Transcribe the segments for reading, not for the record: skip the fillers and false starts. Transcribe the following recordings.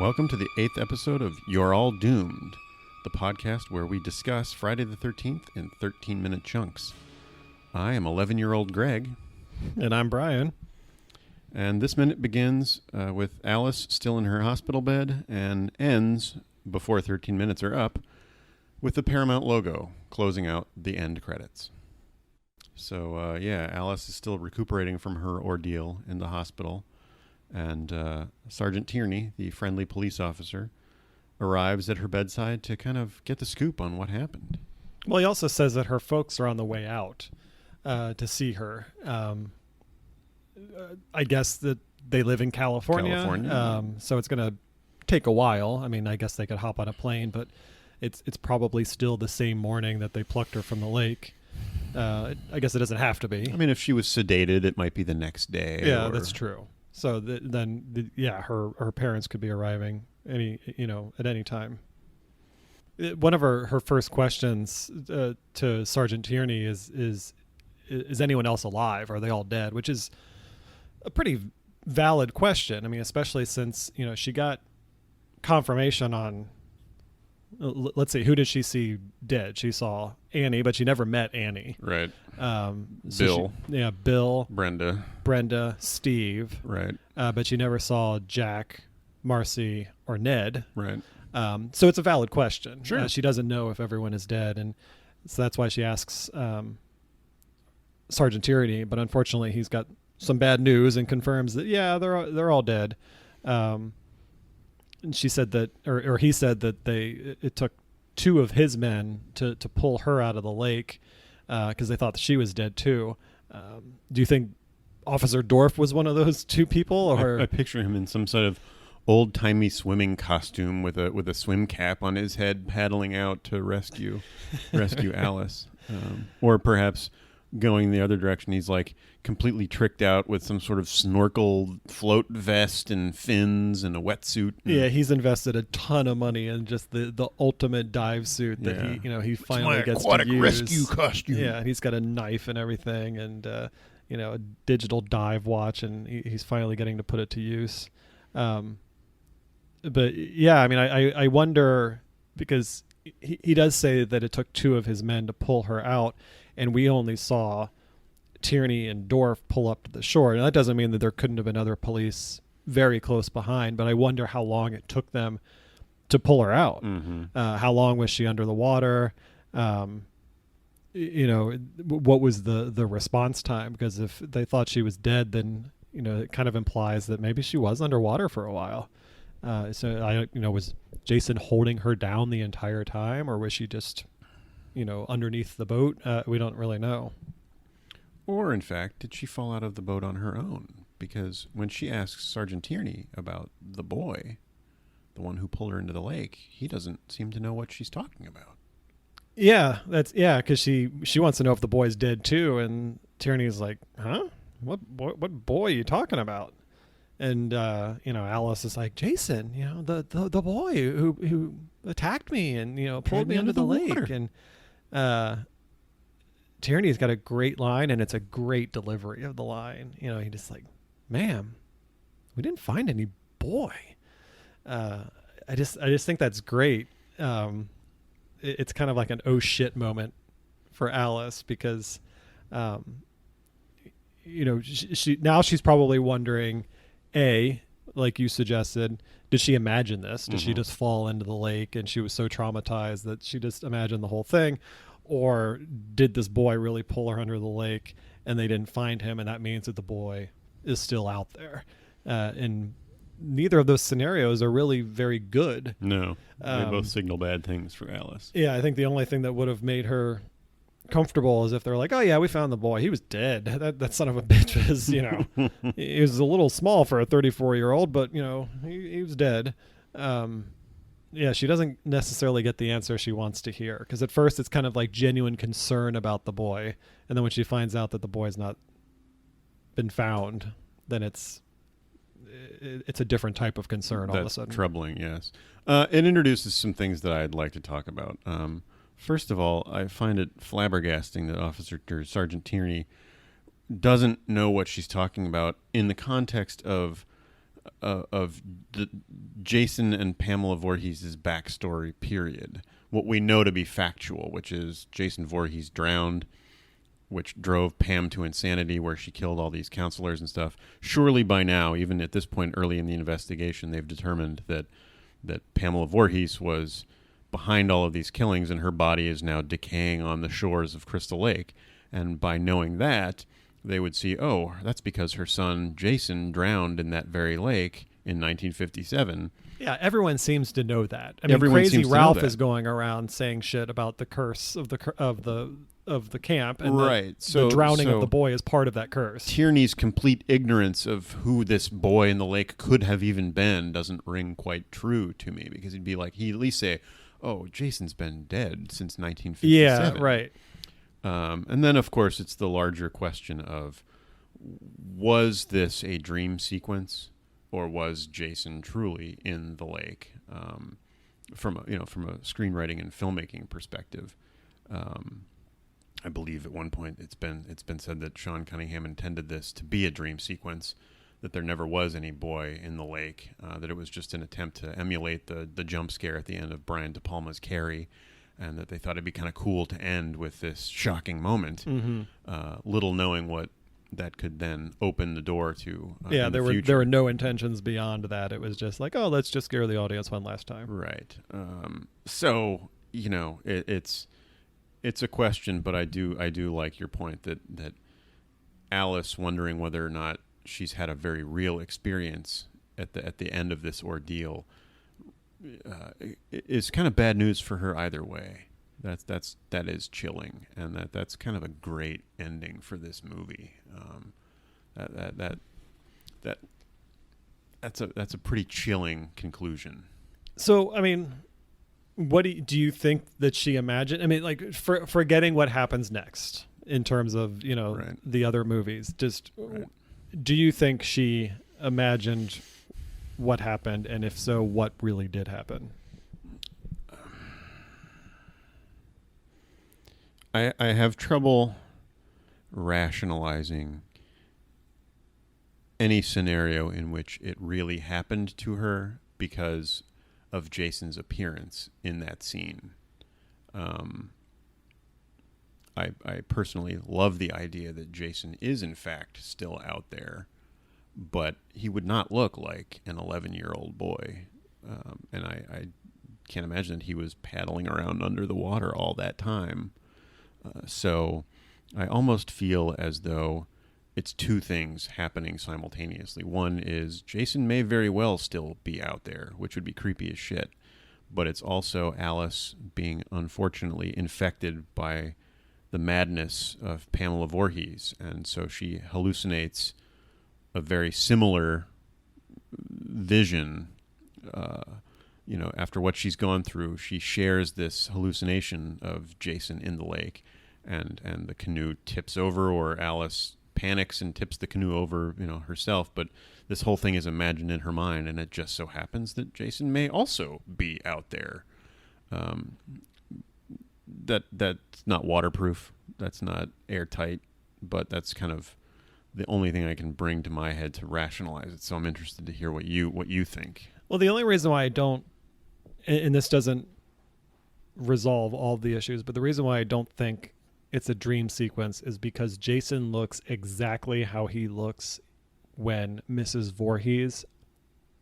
Welcome to the 8th episode of You're All Doomed, the podcast where we discuss Friday the 13th in 13-minute chunks. I am 11-year-old Greg. And I'm Brian. And this minute begins with Alice still in her hospital bed and ends, before 13 minutes are up, with the Paramount logo closing out the end credits. So, Alice is still recuperating from her ordeal in the hospital. And Sergeant Tierney, the friendly police officer, arrives at her bedside to kind of get the scoop on what happened. Well, he also says that her folks are on the way out to see her. I guess that they live in California. So it's going to take a while. I mean, I guess they could hop on a plane, but it's probably still the same morning that they plucked her from the lake. I guess it doesn't have to be. I mean, if she was sedated, it might be the next day. Yeah, that's true. So her parents could be arriving at any time. One of her first questions to Sergeant Tierney is anyone else alive? Are they all dead? Which is a pretty valid question. I mean, especially since she got confirmation on. Let's see, who did she see dead? She saw Annie, but she never met Annie. Right. Bill. Bill. Brenda. Steve. Right. But she never saw Jack, Marcy, or Ned. Right. So it's a valid question. Sure. She doesn't know if everyone is dead, and so that's why she asks Sergeant Tierney. But unfortunately, he's got some bad news and confirms that they're all dead. And she said that, or he said that it took two of his men to pull her out of the lake because they thought that she was dead too. Do you think Officer Dorff was one of those two people? Or I picture him in some sort of old-timey swimming costume with a swim cap on his head, paddling out to rescue Alice, or perhaps going the other direction. He's like completely tricked out with some sort of snorkel float vest and fins and a wetsuit. Yeah, he's invested a ton of money in just the ultimate dive suit that he finally gets to use. Aquatic rescue costume. Yeah, and he's got a knife and everything, and a digital dive watch, and he's finally getting to put it to use. But yeah, I mean, I wonder, because he does say that it took two of his men to pull her out, and we only saw Tierney and Dorff pull up to the shore. And that doesn't mean that there couldn't have been other police very close behind, but I wonder how long it took them to pull her out. Mm-hmm. How long was she under the water? What was the response time? Because if they thought she was dead, then, it kind of implies that maybe she was underwater for a while. Was Jason holding her down the entire time, or was she just underneath the boat? We don't really know. Or, in fact, did she fall out of the boat on her own? Because when she asks Sergeant Tierney about the boy, the one who pulled her into the lake, he doesn't seem to know what she's talking about. Yeah, because she wants to know if the boy's dead too, and Tierney's like, huh? What boy are you talking about? And Alice is like, Jason, the boy who attacked me and pulled me under the lake. Water. And Tierney's got a great line, and it's a great delivery of the line. He just like, ma'am, we didn't find any boy. I just think that's great. It's kind of like an oh shit moment for Alice, because she's probably wondering, like you suggested, did she imagine this? Did she just fall into the lake and she was so traumatized that she just imagined the whole thing? Or did this boy really pull her under the lake and they didn't find him, and that means that the boy is still out there? And neither of those scenarios are really very good. No, they both signal bad things for Alice. Yeah, I think the only thing that would have made her comfortable is if they're like, oh yeah, we found the boy, he was dead. That son of a bitch was, he was a little small for a 34-year-old, but he was dead. She doesn't necessarily get the answer she wants to hear, because at first it's kind of like genuine concern about the boy, and then when she finds out that the boy's not been found, then it's a different type of concern. All of a sudden. That's troubling. Yes. It introduces some things that I'd like to talk about. First of all, I find it flabbergasting that Sergeant Tierney doesn't know what she's talking about in the context of of the Jason and Pamela Voorhees' backstory, period. What we know to be factual, which is Jason Voorhees drowned, which drove Pam to insanity, where she killed all these counselors and stuff. Surely by now, even at this point early in the investigation, they've determined that Pamela Voorhees was behind all of these killings, and her body is now decaying on the shores of Crystal Lake. And by knowing that, they would see, oh, that's because her son Jason drowned in that very lake in 1957. Yeah, everyone seems to know that. I mean, Everyone Crazy seems to know Ralph that. is going around saying shit about the curse of the camp, and Right. the drowning of the boy is part of that curse. Tierney's complete ignorance of who this boy in the lake could have even been doesn't ring quite true to me, because he'd at least say, oh, Jason's been dead since 1957. Yeah, right. And then, of course, it's the larger question of, was this a dream sequence, or was Jason truly in the lake? From a screenwriting and filmmaking perspective, I believe at one point it's been said that Sean Cunningham intended this to be a dream sequence, that there never was any boy in the lake, that it was just an attempt to emulate the jump scare at the end of Brian De Palma's Carrie, and that they thought it'd be kind of cool to end with this shocking moment, little knowing what that could then open the door to. Yeah, in there the were future. no intentions beyond that. It was just like, oh, let's just scare the audience one last time. Right. So it's a question, but I do like your point that Alice wondering whether or not she's had a very real experience at the end of this ordeal is kind of bad news for her either way. That is chilling, and that's kind of a great ending for this movie. That's a pretty chilling conclusion. So, I mean, what do you think that she imagined? I mean, like, forgetting what happens next in terms of, Right. the other movies, just Right. do you think she imagined what happened? And if so, what really did happen? I have trouble rationalizing any scenario in which it really happened to her because of Jason's appearance in that scene. I personally love the idea that Jason is in fact still out there, but he would not look like an 11-year-old boy. And I can't imagine that he was paddling around under the water all that time. So I almost feel as though it's two things happening simultaneously. One is Jason may very well still be out there, which would be creepy as shit. But it's also Alice being unfortunately infected by the madness of Pamela Voorhees. And so she hallucinates a very similar vision. After what she's gone through, she shares this hallucination of Jason in the lake. And the canoe tips over, or Alice panics and tips the canoe over, herself. But this whole thing is imagined in her mind, and it just so happens that Jason may also be out there. That's not waterproof. That's not airtight. But that's kind of the only thing I can bring to my head to rationalize it. So I'm interested to hear what you think. Well, the only reason why I don't, and this doesn't resolve all the issues, but the reason why I don't think it's a dream sequence is because Jason looks exactly how he looks when Mrs. Voorhees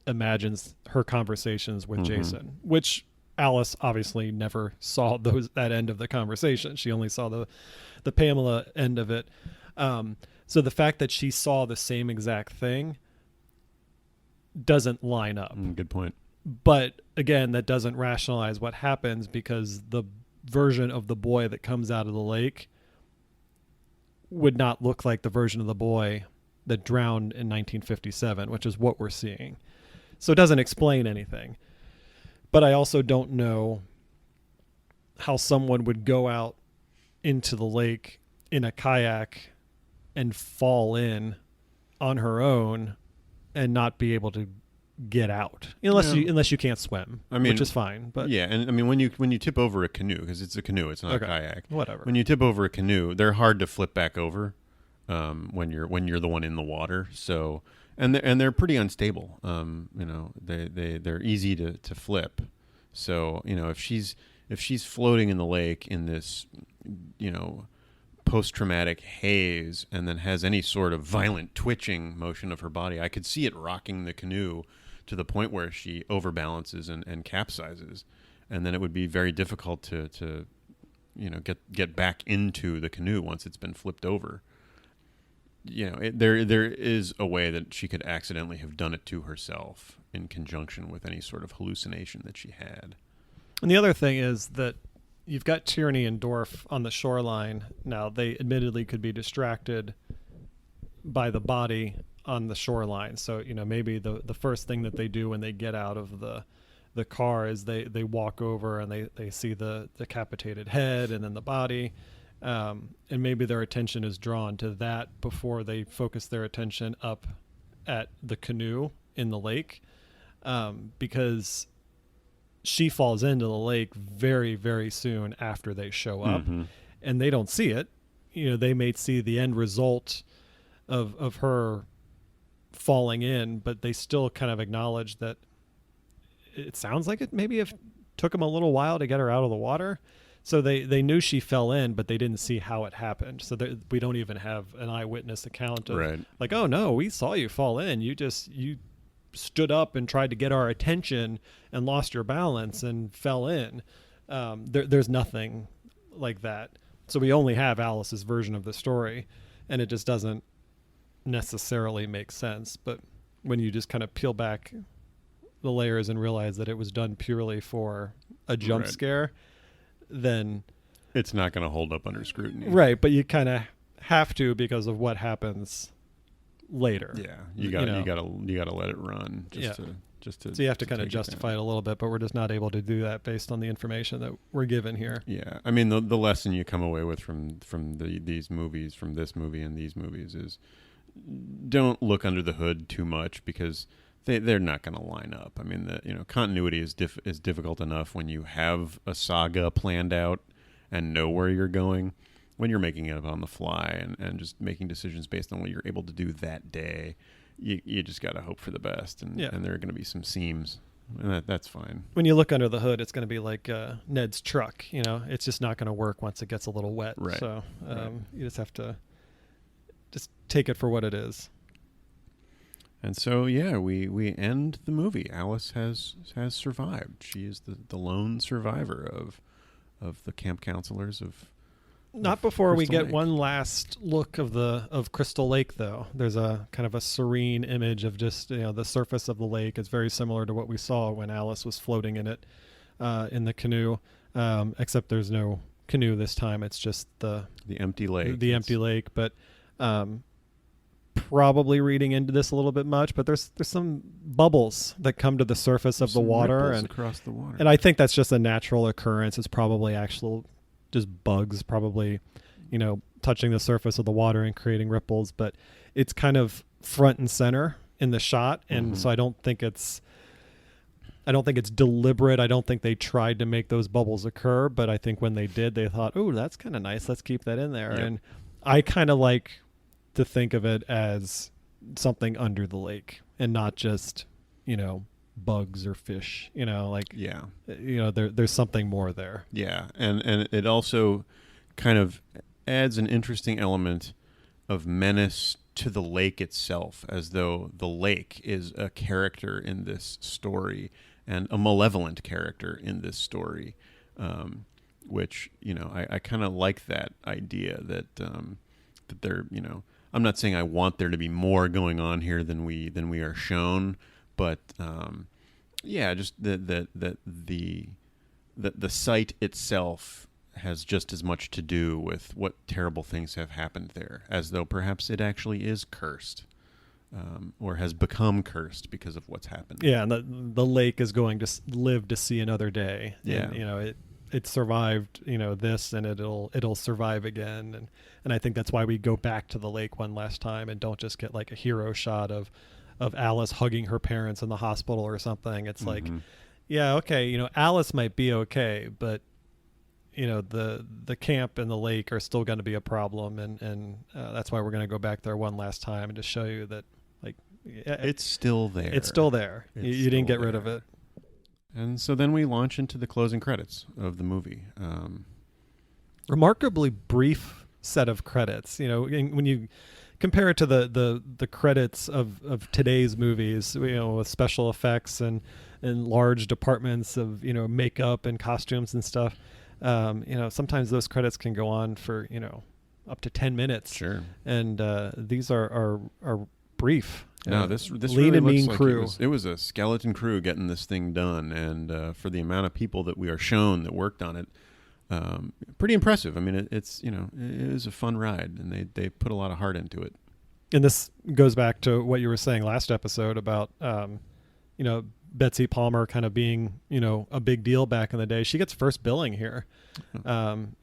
imagines her conversations with Jason, which Alice obviously never saw that end of the conversation. She only saw the Pamela end of it. So the fact that she saw the same exact thing doesn't line up. Good point. But again, that doesn't rationalize what happens, because the version of the boy that comes out of the lake would not look like the version of the boy that drowned in 1957, which is what we're seeing. So it doesn't explain anything. But I also don't know how someone would go out into the lake in a kayak and fall in on her own and not be able to get out, unless you can't swim, which is fine. But yeah, and I mean when you tip over a canoe, because it's a canoe, it's not a kayak. Whatever. When you tip over a canoe, they're hard to flip back over. when you're the one in the water. So and they're pretty unstable. They're easy to flip. So if she's floating in the lake in this post-traumatic haze and then has any sort of violent twitching motion of her body, I could see it rocking the canoe to the point where she overbalances and capsizes, and then it would be very difficult to get back into the canoe once it's been flipped over. There is a way that she could accidentally have done it to herself in conjunction with any sort of hallucination that she had. And the other thing is that you've got Tierney and Dorf on the shoreline. Now, they admittedly could be distracted by the body on the shoreline. So, maybe the first thing that they do when they get out of the car is they walk over and they see the decapitated head and then the body. And maybe their attention is drawn to that before they focus their attention up at the canoe in the lake. Because she falls into the lake very, very soon after they show up, and they don't see it. They may see the end result of her falling in, but they still kind of acknowledge that it sounds like it maybe it took them a little while to get her out of the water. So they knew she fell in, but they didn't see how it happened. So we don't even have an eyewitness account of like, oh no, we saw you fall in. You stood up and tried to get our attention and lost your balance and fell in. There's nothing like that. So we only have Alice's version of the story, and it just doesn't necessarily make sense. But when you just kind of peel back the layers and realize that it was done purely for a jump scare, then it's not going to hold up under scrutiny. Right. But you kind of have to, because of what happens later. Yeah, you gotta let it run. So you have to kind of justify it a little bit, but we're just not able to do that based on the information that we're given here. Yeah, I mean the lesson you come away with from these movies, from this movie and these movies, is don't look under the hood too much, because they're not going to line up. I mean, continuity is difficult enough when you have a saga planned out and know where you're going. When you're making it up on the fly and just making decisions based on what you're able to do that day, you just got to hope for the best. And there are going to be some seams, and that's fine. When you look under the hood, it's going to be like Ned's truck. It's just not going to work once it gets a little wet. Right. So you just have to just take it for what it is. And so, we end the movie. Alice has survived. She is the lone survivor of the camp counselors of. Not before we get Lake. one last look of Crystal Lake, though. There's a kind of a serene image of just the surface of the lake. It's very similar to what we saw when Alice was floating in it in the canoe, except there's no canoe this time. It's just the empty lake. The empty lake, but probably reading into this a little bit much. But there's some bubbles that come to the surface of the water and across the water, and I think that's just a natural occurrence. It's probably just bugs probably, touching the surface of the water and creating ripples, but it's kind of front and center in the shot. And so I don't think it's deliberate. I don't think they tried to make those bubbles occur, but I think when they did, they thought, oh, that's kind of nice. Let's keep that in there. Yep. And I kind of like to think of it as something under the lake and not just, bugs or fish, there's something more there. Yeah. And it also kind of adds an interesting element of menace to the lake itself, as though the lake is a character in this story and a malevolent character in this story, which, I kind of like that idea that there, I'm not saying I want there to be more going on here than we are shown, but just the site itself has just as much to do with what terrible things have happened there, as though perhaps it actually is cursed, or has become cursed because of what's happened. Yeah, and the lake is going to live to see another day. Yeah, and, it survived, this, and it'll survive again, and I think that's why we go back to the lake one last time and don't just get like a hero shot of Alice hugging her parents in the hospital or something. It's like, yeah, okay, Alice might be okay, but the camp and the lake are still going to be a problem, and that's why we're going to go back there one last time and just show you that, like, it's still there. It's still there. You didn't get rid of it. And so then we launch into the closing credits of the movie. Remarkably brief set of credits. When you compare it to the credits of today's movies, with special effects and large departments of makeup and costumes and stuff. Sometimes those credits can go on for up to 10 minutes. Sure. And these are brief. No, this lean really and looks mean like crew. It was a skeleton crew getting this thing done, and for the amount of people that we are shown that worked on it, pretty impressive. I mean, it is a fun ride, and they put a lot of heart into it. And this goes back to what you were saying last episode about Betsy Palmer kind of being a big deal back in the day. She gets first billing here,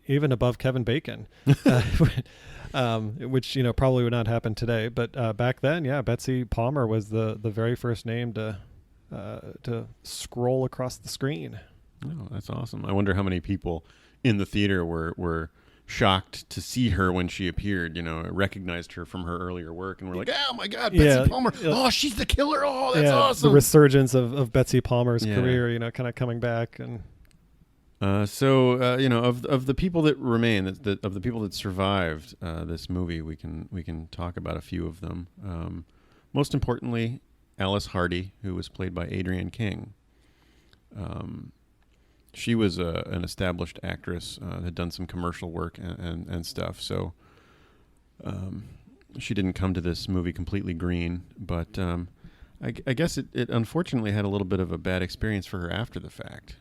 even above Kevin Bacon. Which probably would not happen today, but back then, Betsy Palmer was the very first name to scroll across the screen. Oh, that's awesome! I wonder how many people in the theater were shocked to see her when she appeared. Recognized her from her earlier work, and were like, "Oh my God, Betsy Palmer! Oh, she's the killer! Oh, that's awesome!" The resurgence of Betsy Palmer's career, kind of coming back and. Of the people that remain, of the people that survived this movie, we can talk about a few of them. Most importantly, Alice Hardy, who was played by Adrienne King. She was an established actress, had done some commercial work and stuff. So she didn't come to this movie completely green, but I guess it unfortunately had a little bit of a bad experience for her after the fact.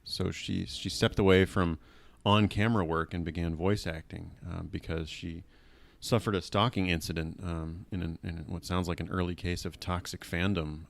So she stepped away from on-camera work and began voice acting because she suffered a stalking incident in what sounds like an early case of toxic fandom.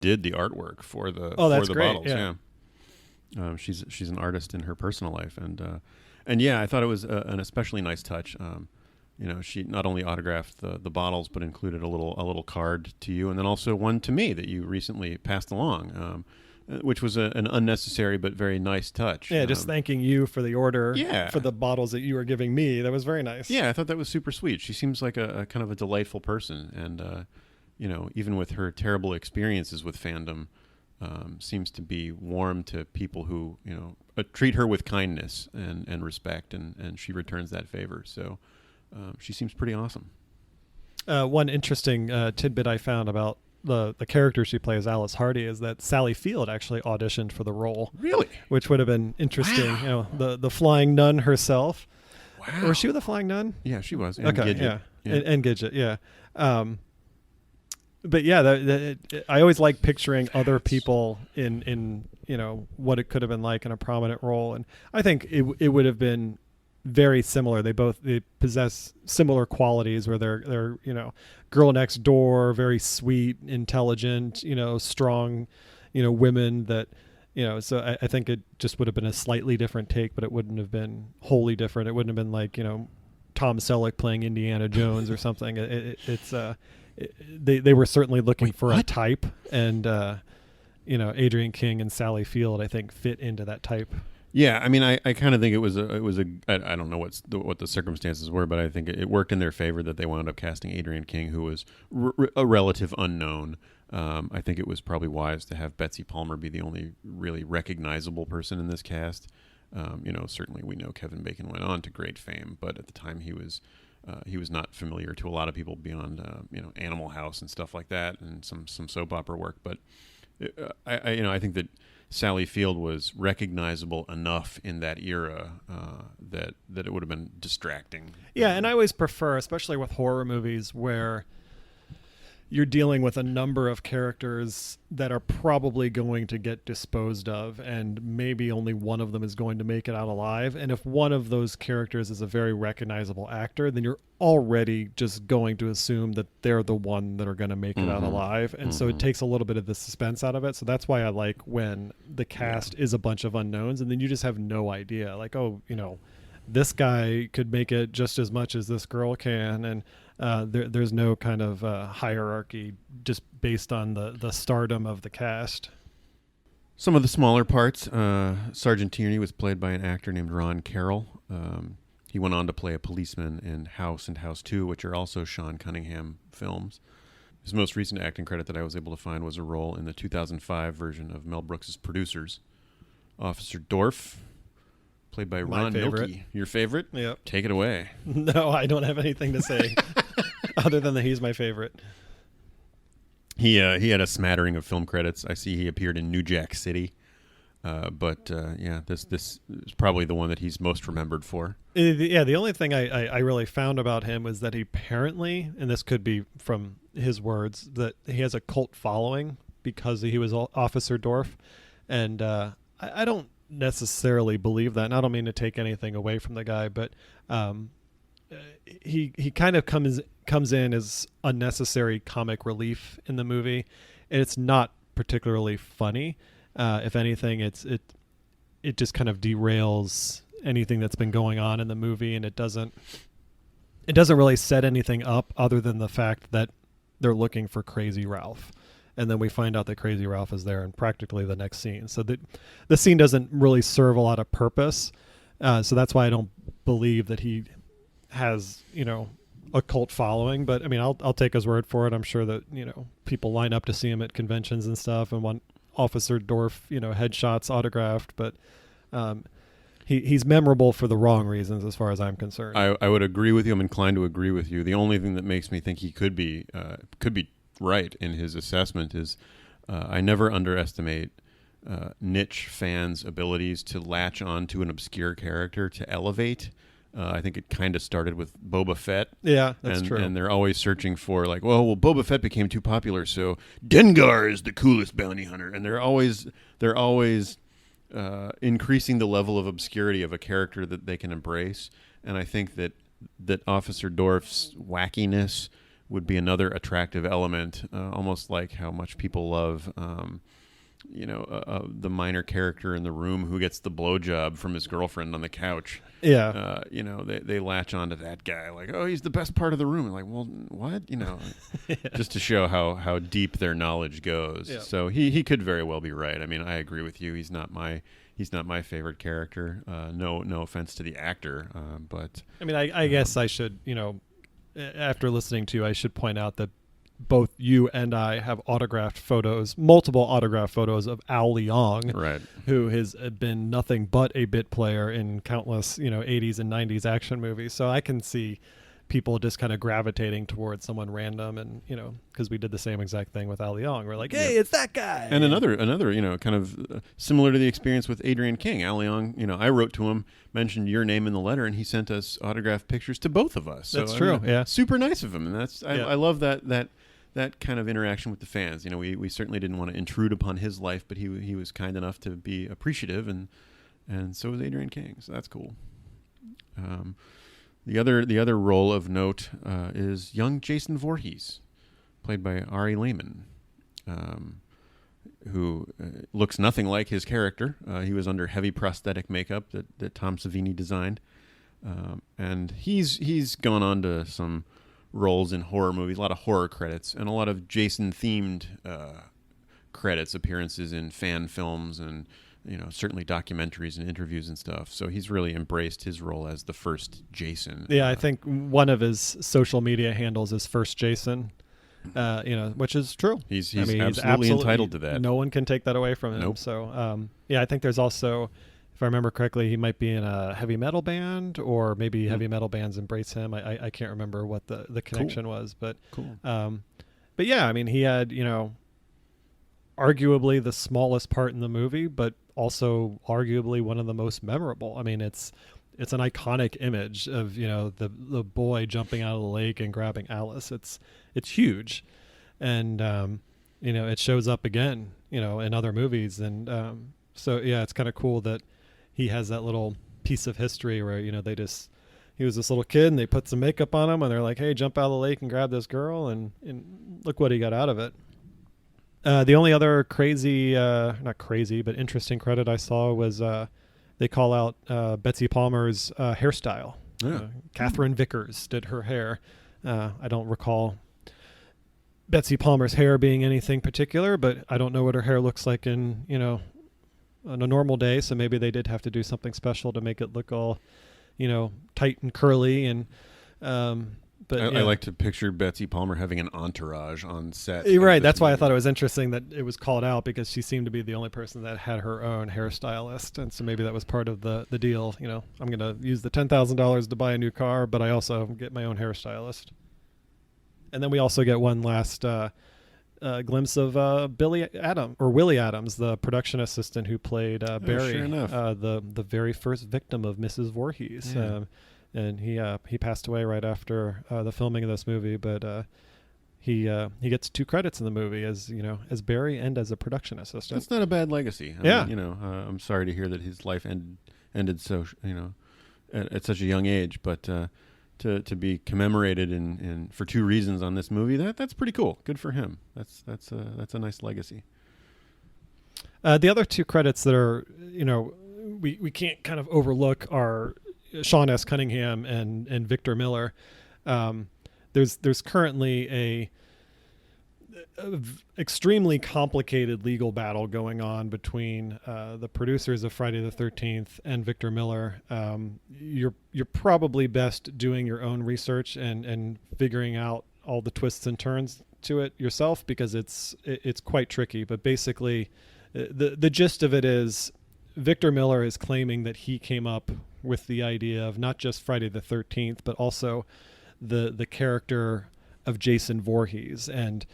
Did the artwork for the great. bottles. She's an artist in her personal life, and I thought it was an especially nice touch. She not only autographed the bottles, but included a little card to you, and then also one to me that you recently passed along, which was an unnecessary but very nice touch. Yeah, just thanking you for the order. Yeah. For the bottles that you were giving me. That was very nice. Yeah, I thought that was super sweet. She seems like a kind of a delightful person, and even with her terrible experiences with fandom, seems to be warm to people who, treat her with kindness and respect, and she returns that favor. So she seems pretty awesome. One interesting tidbit I found about the character she plays, Alice Hardy, is that Sally Field actually auditioned for the role. Really? Which would have been interesting. Wow. The flying nun herself. Wow. Was she the flying nun? Yeah, she was. And Okay, Gidget. yeah. Yeah. And Gidget, yeah. But yeah, I always like picturing other people in what it could have been like in a prominent role, and I think it would have been very similar. They possess similar qualities where they're girl next door, very sweet, intelligent, strong, women that so I think it just would have been a slightly different take, but it wouldn't have been wholly different. It wouldn't have been like Tom Selleck playing Indiana Jones or something. They were certainly looking for a type, and Adrian King and Sally Field, I think, fit into that type. Yeah, I mean, I kind of think it was I don't know what the circumstances were, but I think it worked in their favor that they wound up casting Adrian King, who was a relative unknown. I think it was probably wise to have Betsy Palmer be the only really recognizable person in this cast. Certainly we know Kevin Bacon went on to great fame, but at the time he was not familiar to a lot of people beyond Animal House and stuff like that, and some soap opera work. But I think that Sally Field was recognizable enough in that era that it would have been distracting. Yeah, and I always prefer, especially with horror movies, where you're dealing with a number of characters that are probably going to get disposed of, and maybe only one of them is going to make it out alive. And if one of those characters is a very recognizable actor, then you're already just going to assume that they're the one that are going to make it out alive. And so it takes a little bit of the suspense out of it. So that's why I like when the cast is a bunch of unknowns, and then you just have no idea. Like, this guy could make it just as much as this girl can, and there's no kind of hierarchy just based on the stardom of the cast. Some of the smaller parts, Sergeant Tierney was played by an actor named Ron Carroll. He went on to play a policeman in House and House 2, which are also Sean Cunningham films. His most recent acting credit that I was able to find was a role in the 2005 version of Mel Brooks' Producers. Officer Dorff, played by Ron Milkey. Your favorite? Yep. Take it away. No, I don't have anything to say other than that he's my favorite. He had a smattering of film credits. I see he appeared in New Jack City. But this is probably the one that he's most remembered for. The only thing I really found about him was that he apparently, and this could be from his words, that he has a cult following because he was Officer Dorff. And I don't necessarily believe that, and I don't mean to take anything away from the guy, but he kind of comes in as unnecessary comic relief in the movie, and it's not particularly funny. If anything, it just kind of derails anything that's been going on in the movie, and it doesn't really set anything up other than the fact that they're looking for Crazy Ralph. And then we find out that Crazy Ralph is there in practically the next scene. So the scene doesn't really serve a lot of purpose. So that's why I don't believe that he has, a cult following. But I mean, I'll take his word for it. I'm sure that, people line up to see him at conventions and stuff and want Officer Dorff, headshots autographed. But he's memorable for the wrong reasons as far as I'm concerned. I would agree with you. I'm inclined to agree with you. The only thing that makes me think he could be right in his assessment is I never underestimate niche fans' abilities to latch on to an obscure character to elevate. I think it kind of started with Boba Fett. Yeah, that's true. And they're always searching for like, well, Boba Fett became too popular, so Dengar is the coolest bounty hunter. And they're always increasing the level of obscurity of a character that they can embrace. And I think that Officer Dorff's wackiness would be another attractive element, almost like how much people love, the minor character in The Room who gets the blowjob from his girlfriend on the couch. Yeah. They latch on to that guy like, oh, he's the best part of the room. And like, well, what? Just to show how deep their knowledge goes. Yeah. So he could very well be right. I mean, I agree with you. He's not my favorite character. No offense to the actor, but I mean, I guess I should, after listening to you, I should point out that both you and I have autographed photos, multiple autographed photos of Al Leong, Right. who has been nothing but a bit player in countless, 80s and 90s action movies. So I can see people just kind of gravitating towards someone random, and because we did the same exact thing with Al Leong. We're like, hey, it's that guy. And another, kind of similar to the experience with Adrian King. Al Leong, I wrote to him, mentioned your name in the letter, and he sent us autographed pictures to both of us. That's true. Yeah, super nice of him, and I love that kind of interaction with the fans. We certainly didn't want to intrude upon his life, but he was kind enough to be appreciative, and so was Adrian King. So that's cool. The other role of note is young Jason Voorhees, played by Ari Lehman, who looks nothing like his character. He was under heavy prosthetic makeup that Tom Savini designed, and he's gone on to some roles in horror movies, a lot of horror credits, and a lot of Jason-themed credits, appearances in fan films, and certainly documentaries and interviews and stuff. So he's really embraced his role as the first Jason. Yeah, I think one of his social media handles is First Jason, which is true. He's absolutely entitled to that. No one can take that away from him. Nope. So, I think there's also, if I remember correctly, he might be in a heavy metal band, or maybe heavy metal bands embrace him. I can't remember what the connection was, but cool. But yeah, I mean, he had arguably the smallest part in the movie, but also arguably one of the most memorable. I mean, it's an iconic image of the boy jumping out of the lake and grabbing Alice. It's huge, and it shows up again in other movies, and so yeah, it's kind of cool that he has that little piece of history where he was this little kid and they put some makeup on him and they're like, hey, jump out of the lake and grab this girl, and look what he got out of it. The only other not crazy, but interesting credit I saw was they call out Betsy Palmer's hairstyle. Yeah. Catherine Vickers did her hair. I don't recall Betsy Palmer's hair being anything particular, but I don't know what her hair looks like on a normal day. So maybe they did have to do something special to make it look all, tight and curly. And but I like to picture Betsy Palmer having an entourage on set. Right. That's why I thought it was interesting that it was called out, because she seemed to be the only person that had her own hairstylist. And so maybe that was part of the deal. I'm going to use the $10,000 to buy a new car, but I also get my own hairstylist. And then we also get one last glimpse of Willie Adams, the production assistant who played Barry, sure enough. The very first victim of Mrs. Voorhees. Yeah. And he passed away right after the filming of this movie, but he gets 2 credits in the movie as Barry and as a production assistant. That's not a bad legacy. I mean, I'm sorry to hear that his life ended so at such a young age, but to be commemorated in for 2 reasons on this movie, that's pretty cool. Good for him. That's a nice legacy. The other 2 credits that are we can't kind of overlook are Sean S. Cunningham and Victor Miller. There's currently a extremely complicated legal battle going on between the producers of Friday the 13th and Victor Miller. You're probably best doing your own research and figuring out all the twists and turns to it yourself, because it's quite tricky. But basically, the gist of it is Victor Miller is claiming that he came up with the idea of not just Friday the 13th, but also the character of Jason Voorhees. And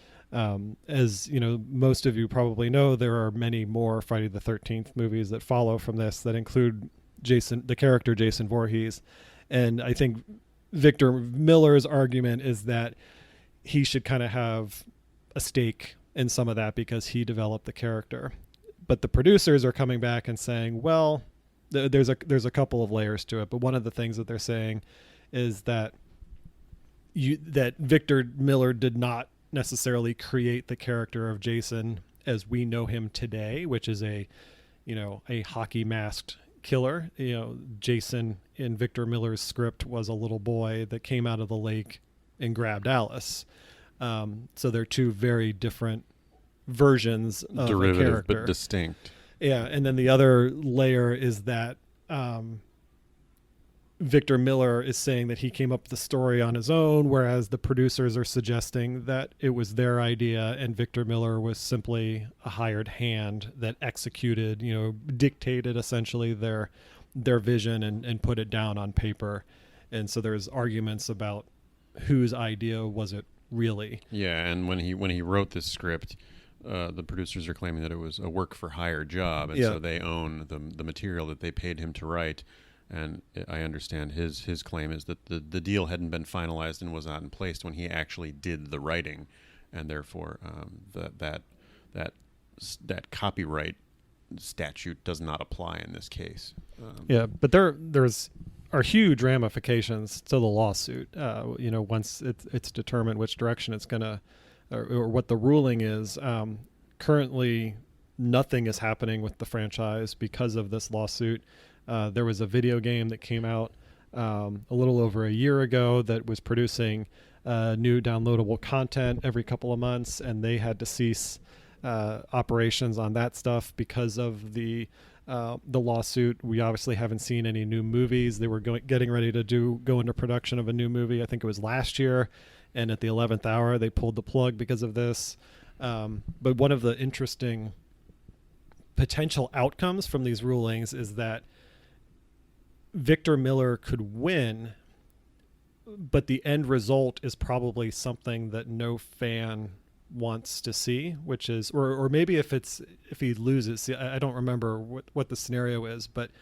as most of you probably know, there are many more Friday the 13th movies that follow from this that include the character Jason Voorhees. And I think Victor Miller's argument is that he should kind of have a stake in some of that because he developed the character. But the producers are coming back and saying, well, there's a couple of layers to it, but one of the things that they're saying is that that Victor Miller did not necessarily create the character of Jason as we know him today, which is a hockey masked killer. Jason in Victor Miller's script was a little boy that came out of the lake and grabbed Alice. So they're 2 very different versions of derivative, a character, but distinct. Yeah, and then the other layer is that Victor Miller is saying that he came up with the story on his own, whereas the producers are suggesting that it was their idea and Victor Miller was simply a hired hand that executed, dictated essentially their vision and put it down on paper. And so there's arguments about whose idea was it really. Yeah, and when he wrote this script, the producers are claiming that it was a work for hire job, and so they own the material that they paid him to write. And I understand his claim is that the deal hadn't been finalized and was not in place when he actually did the writing, and therefore that copyright statute does not apply in this case. But there's are huge ramifications to the lawsuit. Once it's determined which direction it's gonna or what the ruling is. Currently, nothing is happening with the franchise because of this lawsuit. There was a video game that came out a little over a year ago that was producing new downloadable content every couple of months, and they had to cease operations on that stuff because of the lawsuit. We obviously haven't seen any new movies. They were getting ready to go into production of a new movie. I think it was last year, and at the 11th hour, they pulled the plug because of this. But one of the interesting potential outcomes from these rulings is that Victor Miller could win, but the end result is probably something that no fan wants to see, which is, or maybe if he loses, see, I don't remember what the scenario is, but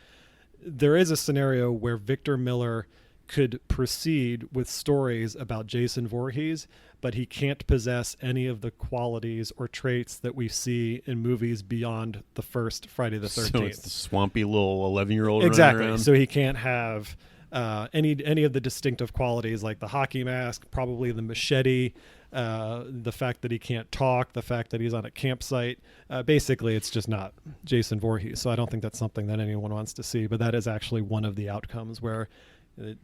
there is a scenario where Victor Miller could proceed with stories about Jason Voorhees, but he can't possess any of the qualities or traits that we see in movies beyond the first Friday the 13th. So it's the swampy little 11-year-old exactly. running around. So he can't have any of the distinctive qualities like the hockey mask, probably the machete, the fact that he can't talk, the fact that he's on a campsite. Basically, it's just not Jason Voorhees. So I don't think that's something that anyone wants to see. But that is actually one of the outcomes where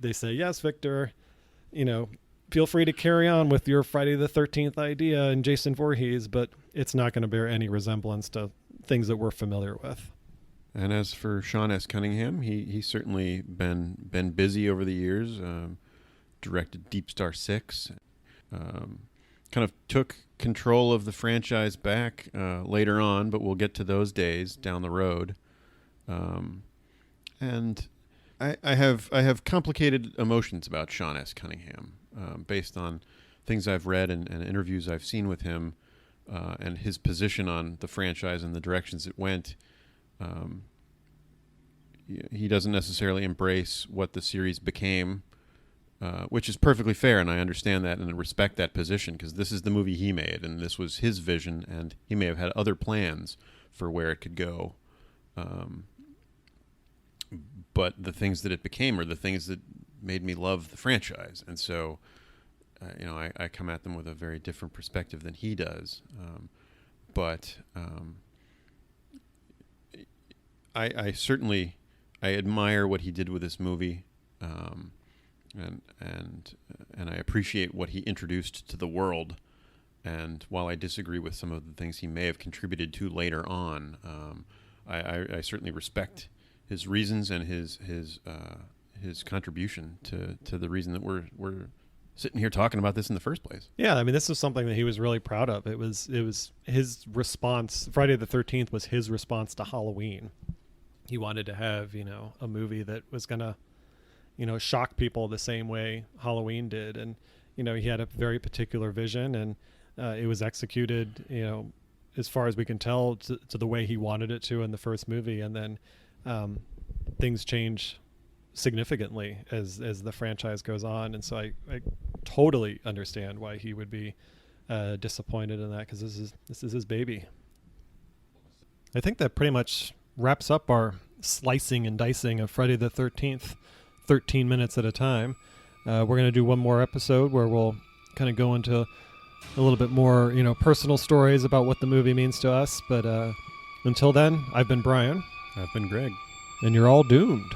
they say, yes, Victor, feel free to carry on with your Friday the 13th idea and Jason Voorhees, but it's not going to bear any resemblance to things that we're familiar with. And as for Sean S. Cunningham, he's certainly been busy over the years. Directed Deep Star 6. Kind of took control of the franchise back later on, but we'll get to those days down the road. And I have complicated emotions about Sean S. Cunningham based on things I've read and interviews I've seen with him and his position on the franchise and the directions it went. He doesn't necessarily embrace what the series became, which is perfectly fair, and I understand that and respect that position because this is the movie he made, and this was his vision, and he may have had other plans for where it could go. But the things that it became are the things that made me love the franchise, and so I come at them with a very different perspective than he does. But I certainly admire what he did with this movie, and I appreciate what he introduced to the world. And while I disagree with some of the things he may have contributed to later on, I certainly respect his reasons and his contribution to the reason that we're sitting here talking about this in the first place. Yeah, I mean, this was something that he was really proud of. It was his response. Friday the 13th was his response to Halloween. He wanted to have, a movie that was going to, shock people the same way Halloween did. And, he had a very particular vision, and it was executed, as far as we can tell, to the way he wanted it to in the first movie. And then things change significantly as the franchise goes on. And so I totally understand why he would be disappointed in that, because this is his baby. I think that pretty much wraps up our slicing and dicing of Friday the 13th, 13 minutes at a time. We're going to do one more episode where we'll kind of go into a little bit more, personal stories about what the movie means to us. But until then, I've been Brian. I've been Greg. And you're all doomed.